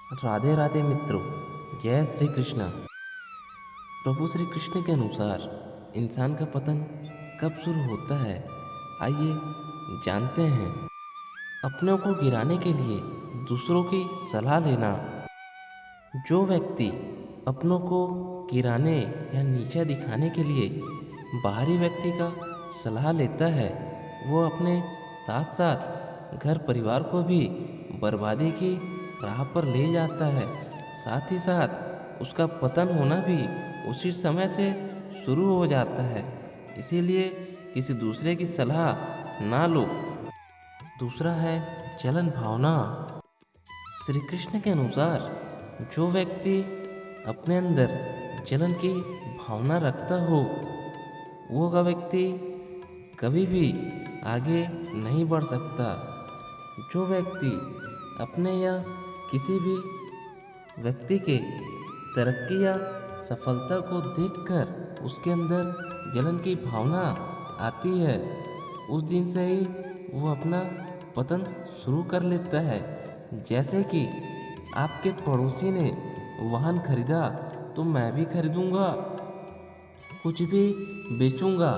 राधे राधे मित्रों। जय श्री कृष्णा। प्रभु श्री कृष्ण के अनुसार इंसान का पतन कब शुरू होता है, आइए जानते हैं। अपनों को गिराने के लिए दूसरों की सलाह लेना। जो व्यक्ति अपनों को गिराने या नीचा दिखाने के लिए बाहरी व्यक्ति का सलाह लेता है, वो अपने साथ साथ घर परिवार को भी बर्बादी की राह पर ले जाता है। साथ ही साथ उसका पतन होना भी उसी समय से शुरू हो जाता है। इसीलिए किसी दूसरे की सलाह ना लो। दूसरा है जलन भावना। श्री कृष्ण के अनुसार जो व्यक्ति अपने अंदर जलन की भावना रखता हो, वो का व्यक्ति कभी भी आगे नहीं बढ़ सकता। जो व्यक्ति अपने या किसी भी व्यक्ति के तरक्की या सफलता को देखकर उसके अंदर जलन की भावना आती है, उस दिन से ही वो अपना पतन शुरू कर लेता है। जैसे कि आपके पड़ोसी ने वाहन खरीदा तो मैं भी खरीदूंगा, कुछ भी बेचूंगा,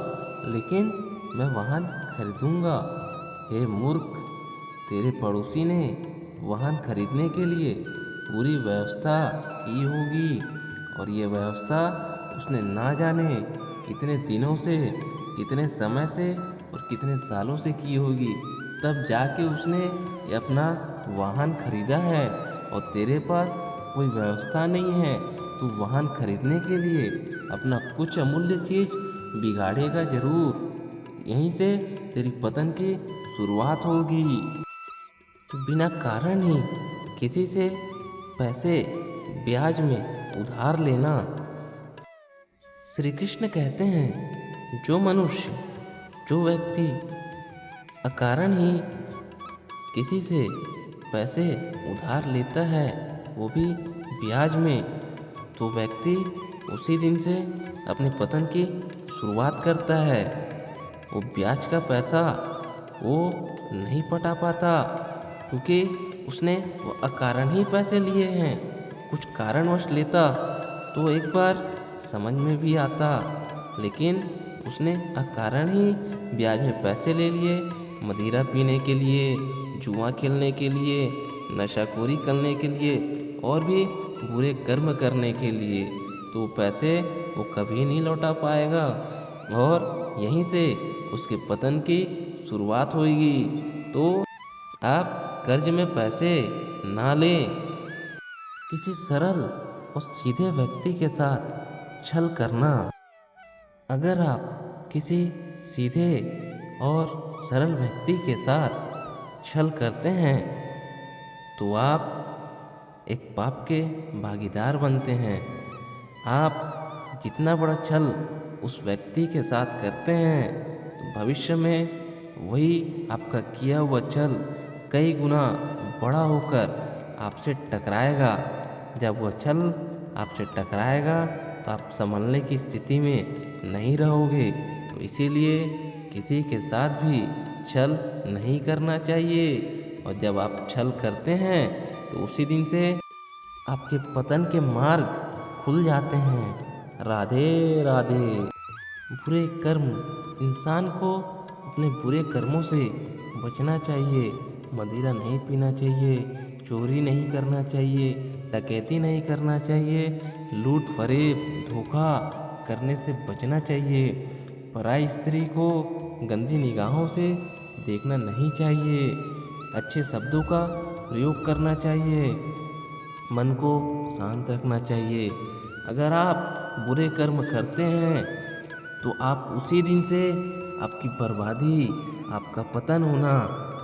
लेकिन मैं वाहन खरीदूंगा। हे मूर्ख, तेरे पड़ोसी ने वाहन खरीदने के लिए पूरी व्यवस्था की होगी, और ये व्यवस्था उसने ना जाने कितने दिनों से, कितने समय से और कितने सालों से की होगी, तब जाके उसने ये अपना वाहन खरीदा है। और तेरे पास कोई व्यवस्था नहीं है, तू वाहन खरीदने के लिए अपना कुछ अमूल्य चीज़ बिगाड़ेगा ज़रूर। यहीं से तेरी पतन की शुरुआत होगी। बिना कारण ही किसी से पैसे ब्याज में उधार लेना। श्री कृष्ण कहते हैं, जो मनुष्य, जो व्यक्ति अकारण ही किसी से पैसे उधार लेता है, वो भी ब्याज में, तो व्यक्ति उसी दिन से अपने पतन की शुरुआत करता है। वो ब्याज का पैसा वो नहीं पटा पाता, क्योंकि उसने वो अकारण ही पैसे लिए हैं। कुछ कारणवश लेता तो एक बार समझ में भी आता, लेकिन उसने अकारण ही ब्याज में पैसे ले लिए। मदिरा पीने के लिए, जुआ खेलने के लिए, नशाखोरी करने के लिए और भी बुरे कर्म करने के लिए, तो पैसे वो कभी नहीं लौटा पाएगा, और यहीं से उसके पतन की शुरुआत होगी। तो आप कर्ज में पैसे ना लें। किसी सरल और सीधे व्यक्ति के साथ छल करना। अगर आप किसी सीधे और सरल व्यक्ति के साथ छल करते हैं, तो आप एक पाप के भागीदार बनते हैं। आप जितना बड़ा छल उस व्यक्ति के साथ करते हैं, तो भविष्य में वही आपका किया हुआ छल कई गुना बड़ा होकर आपसे टकराएगा। जब वह छल आपसे टकराएगा तो आप संभलने की स्थिति में नहीं रहोगे। तो इसीलिए किसी के साथ भी छल नहीं करना चाहिए। और जब आप छल करते हैं तो उसी दिन से आपके पतन के मार्ग खुल जाते हैं। राधे राधे। बुरे कर्म, इंसान को अपने बुरे कर्मों से बचना चाहिए। मदिरा नहीं पीना चाहिए, चोरी नहीं करना चाहिए, डकैती नहीं करना चाहिए, लूट फरेब धोखा करने से बचना चाहिए। पराई स्त्री को गंदी निगाहों से देखना नहीं चाहिए। अच्छे शब्दों का प्रयोग करना चाहिए। मन को शांत रखना चाहिए। अगर आप बुरे कर्म करते हैं तो आप उसी दिन से आपकी बर्बादी, आपका पतन होना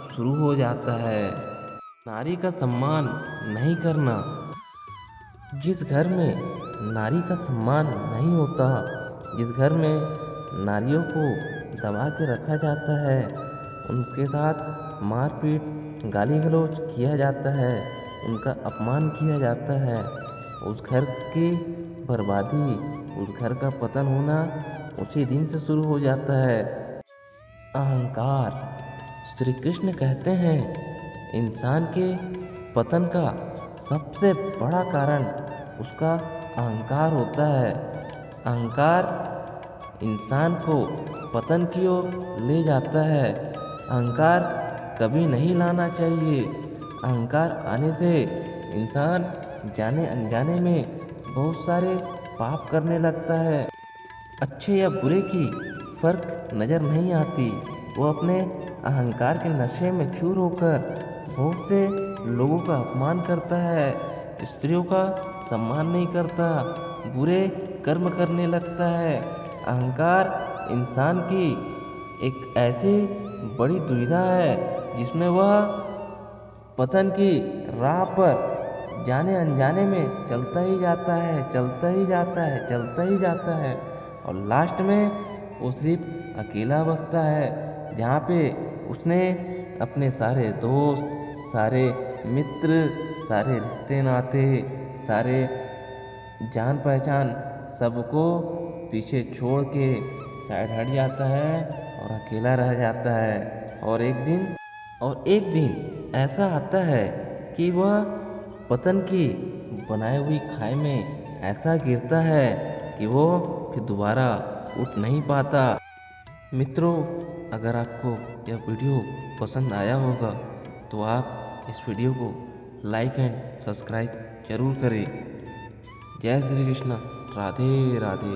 शुरू हो जाता है। नारी का सम्मान नहीं करना। जिस घर में नारी का सम्मान नहीं होता, जिस घर में नारियों को दबा के रखा जाता है, उनके साथ मारपीट, गाली गलौज किया जाता है, उनका अपमान किया जाता है, उस घर की बर्बादी, उस घर का पतन होना उसी दिन से शुरू हो जाता है। अहंकार। श्री कृष्ण कहते हैं, इंसान के पतन का सबसे बड़ा कारण उसका अहंकार होता है। अहंकार इंसान को पतन की ओर ले जाता है। अहंकार कभी नहीं लाना चाहिए। अहंकार आने से इंसान जाने अनजाने में बहुत सारे पाप करने लगता है। अच्छे या बुरे की फर्क नज़र नहीं आती। वो अपने अहंकार के नशे में चूर होकर बहुत से लोगों का अपमान करता है, स्त्रियों का सम्मान नहीं करता, बुरे कर्म करने लगता है। अहंकार इंसान की एक ऐसी बड़ी दुविधा है जिसमें वह पतन की राह पर जाने अनजाने में चलता ही जाता है, चलता ही जाता है, चलता ही जाता है और लास्ट में वो सिर्फ अकेला बचता है, जहाँ पे उसने अपने सारे दोस्त, सारे मित्र, सारे रिश्ते नाते, सारे जान पहचान सबको पीछे छोड़ के साइड हट जाता है और अकेला रह जाता है। और एक दिन ऐसा आता है कि वह पतन की बनाई हुई खाई में ऐसा गिरता है कि वो फिर दोबारा उठ नहीं पाता। मित्रों, अगर आपको यह वीडियो पसंद आया होगा तो आप इस वीडियो को लाइक एंड सब्सक्राइब जरूर करें। जय श्री कृष्ण। राधे राधे।